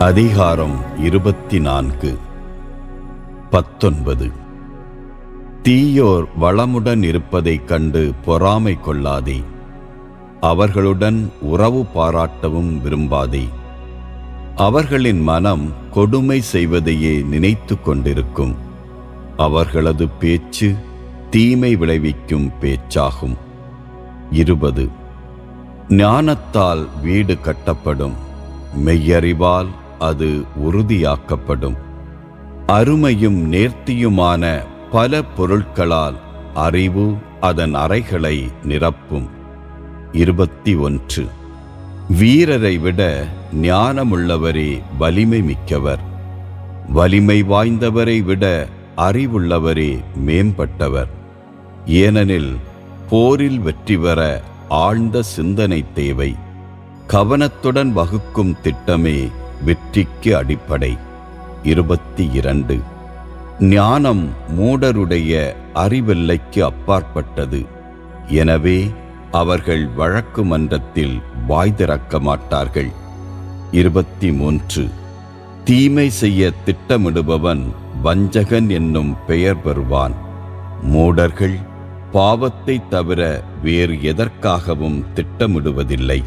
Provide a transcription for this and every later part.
அதிகாரம் 24. 19. தீயோர் வளமுடன் இருப்பதைக் கண்டு பொறாமை கொள்ளாதே. அவர்களுடன் உறவு பாராட்டவும் விரும்பாதே. அவர்களின் மனம் கொடுமை செய்வதையே நினைத்து கொண்டிருக்கும். அவர்களது பேச்சு தீமை விளைவிக்கும் பேச்சாகும். 20. ஞானத்தால் வீடு கட்டப்படும், மெய்யறிவால் அது உறுதியாக்கப்படும். அருமையும் நேர்த்தியுமான பல பொருட்களால் அறிவு அதன் அறைகளை நிரப்பும். 21. வீரரை விட ஞானமுள்ளவரே வலிமை மிக்கவர். வலிமை வாய்ந்தவரை விட அறிவுள்ளவரே மேம்பட்டவர். ஏனெனில் போரில் வெற்றி பெற ஆழ்ந்த சிந்தனை தேவை. கவனத்துடன் வகுக்கும் திட்டமே வெற்றிக்கு அடிப்படை. 22. ஞானம் மூடருடைய அறிவெல்லைக்கு அப்பாற்பட்டது. எனவே அவர்கள் வழக்கு மன்றத்தில் வாய் திறக்க மாட்டார்கள். 23. தீமை செய்ய திட்டமிடுபவன் வஞ்சகன் என்னும் பெயர் பெறுவான். மூடர்கள் பாவத்தை தவிர வேறு எதற்காகவும் திட்டமிடுவதில்லை.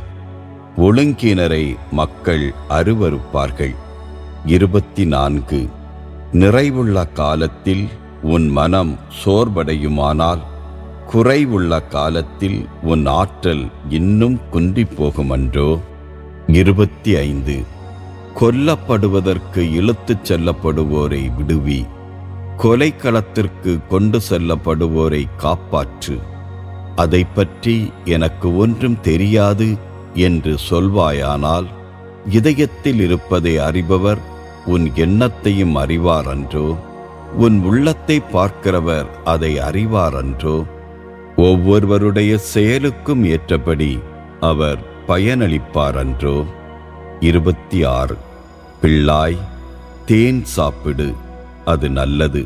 ஒழுங்கினரை மக்கள் அருவருப்பார்கள். 24. நிறைவுள்ள காலத்தில் உன் மனம் சோர்வடையுமானால் குறைவுள்ள காலத்தில் உன் ஆற்றல் இன்னும் குன்றிப் போகுமன்றோ? 25. கொல்லப்படுவதற்கு இழுத்துச் செல்லப்படுவோரை விடுவி. கொலைக்களத்திற்கு கொண்டு செல்லப்படுவோரை காப்பாற்று. அதை பற்றி எனக்கு ஒன்றும் தெரியாது என்று சொல்வாயானால், இதயத்தில் இருப்பதை அறிபவர் உன் எண்ணத்தையும் அறிவார் அன்றோ? உன் உள்ளத்தை பார்க்கிறவர் அதை அறிவார் அன்றோ? ஒவ்வொருவருடைய செயலுக்கும் ஏற்றபடி அவர் பயனளிப்பார் அன்றோ? 26. பிள்ளாய், தேன் சாப்பிடு, அது நல்லது.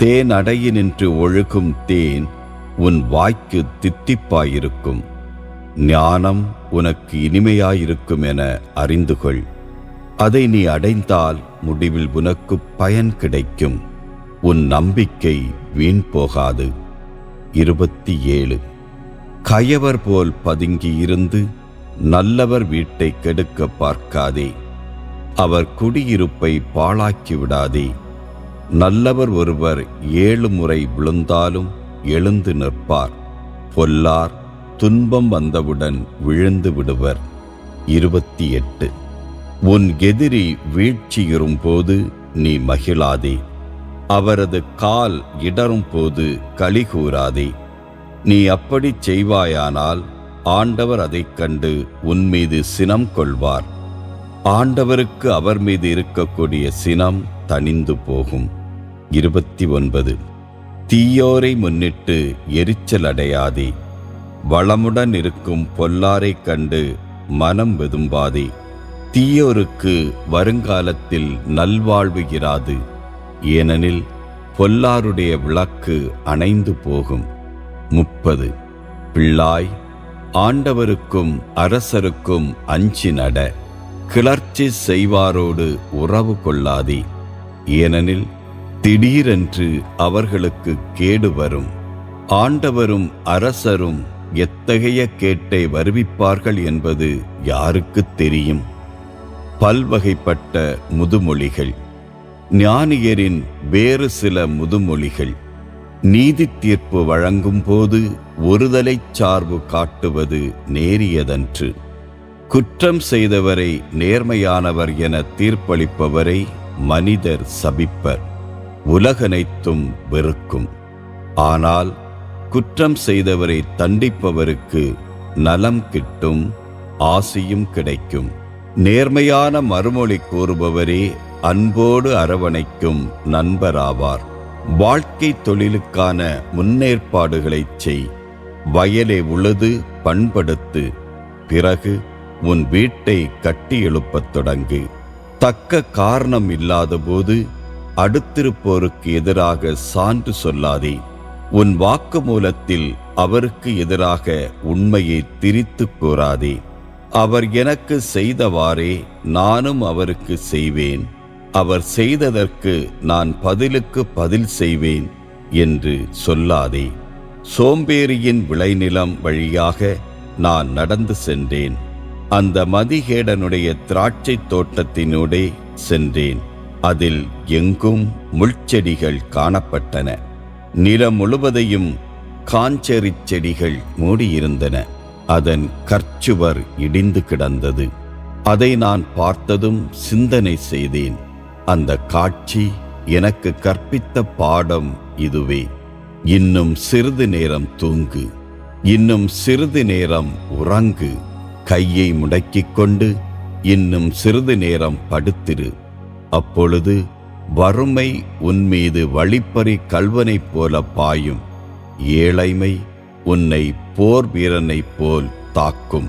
தேன் அடையினின்று ஒழுகும் தேன் உன் வாய்க்கு தித்திப்பாயிருக்கும். ஞானம் உனக்கு இனிமையாயிருக்கும் என அறிந்து கொள். அதை நீ அடைந்தால் முடிவில் உனக்கு பயன் கிடைக்கும். உன் நம்பிக்கை வீண் போகாது. 27. கயவர் போல் பதுங்கியிருந்து நல்லவர் வீட்டை கெடுக்க பார்க்காதே. அவர் குடியிருப்பை பாழாக்கி விடாதே. நல்லவர் ஒருவர் 7 முறை விழுந்தாலும் எழுந்து நிற்பார். பொல்லார் துன்பம் வந்தவுடன் விழுந்து விடுவர். 28. உன் எதிரி வீழ்ச்சியுறும் போது நீ மகிழாதே. அவரது கால் இடரும் போது களி கூறாதே. நீ அப்படி செய்வாயானால் ஆண்டவர் அதைக் கண்டு உன் மீது சினம் கொள்வார். ஆண்டவருக்கு அவர் மீது இருக்கக்கூடிய சினம் தணிந்து போகும். 29. தீயோரை முன்னிட்டு எரிச்சல் அடையாதே. வளமுடன் இருக்கும் பொல்லாரைக் கண்டு மனம் வெதும்பாதே. தீயோருக்கு வருங்காலத்தில் நல்வாழ்வு இராது. ஏனெனில் பொல்லாருடைய விளக்கு அணைந்து போகும். 30. பிள்ளாய், ஆண்டவருக்கும் அரசருக்கும் அஞ்சி நட. கிளர்ச்சி செய்வாரோடு உறவு கொள்ளாதே. ஏனெனில் திடீரென்று அவர்களுக்கு கேடு வரும். ஆண்டவரும் அரசரும் எத்தகைய கேட்டை வருவிப்பார்கள் என்பது யாருக்கு தெரியும்? பல்வகைப்பட்ட முதுமொழிகள். ஞானியரின் வேறு சில முதுமொழிகள். நீதி தீர்ப்பு வழங்கும் போது ஒருதலை சார்பு காட்டுவது நேரியதன்று. குற்றம் செய்தவரை நேர்மையானவர் என தீர்ப்பளிப்பவரை மனிதர் சபிப்பர். உலகனைத்தும் வெறுக்கும். ஆனால் குற்றம் செய்தவரை தண்டிப்பவருக்கு நலம் கிட்டும், ஆசியும் கிடைக்கும். நேர்மையான மறுமொழி கூறுபவரே அன்போடு அரவணைக்கும் நண்பராவார். வாழ்க்கை தொழிலுக்கான முன்னேற்பாடுகளைச் செய். வயலை உழுது பண்படுத்து. பிறகு உன் வீட்டை கட்டி எழுப்பத் தொடங்கு. தக்க காரணம் இல்லாதபோது அடுத்திருப்போருக்கு எதிராக சான்று சொல்லாதே. உன் வாக்குமூலத்தில் அவருக்கு எதிராக உண்மையை திரித்து கூறாதே. அவர் எனக்கு செய்தவாறே நானும் அவருக்கு செய்வேன். அவர் செய்ததற்கு நான் பதிலுக்கு பதில் செய்வேன் என்று சொல்லாதே. சோம்பேறியின் விளைநிலம் வழியாக நான் நடந்து சென்றேன். அந்த மதிகேடனுடைய திராட்சை தோட்டத்தினூடே சென்றேன். அதில் எங்கும் முள்செடிகள் காணப்பட்டன. நிலம் முழுவதையும் காஞ்செறிச் செடிகள் மூடியிருந்தன. அதன் கற்சுவர் இடிந்து கிடந்தது. அதை நான் பார்த்ததும் சிந்தனை செய்தேன். அந்த காட்சி எனக்கு கற்பித்த பாடம் இதுவே. இன்னும் சிறிது நேரம் தூங்கு, இன்னும் சிறிது நேரம் உறங்கு. கையை முடக்கிக் கொண்டு இன்னும் சிறிது நேரம் படுத்திரு. அப்பொழுது வறுமை உன்மீது வழிப்பறி கள்வனைப் போல பாயும். ஏழைமை உன்னை போர் வீரனைப் போல் தாக்கும்.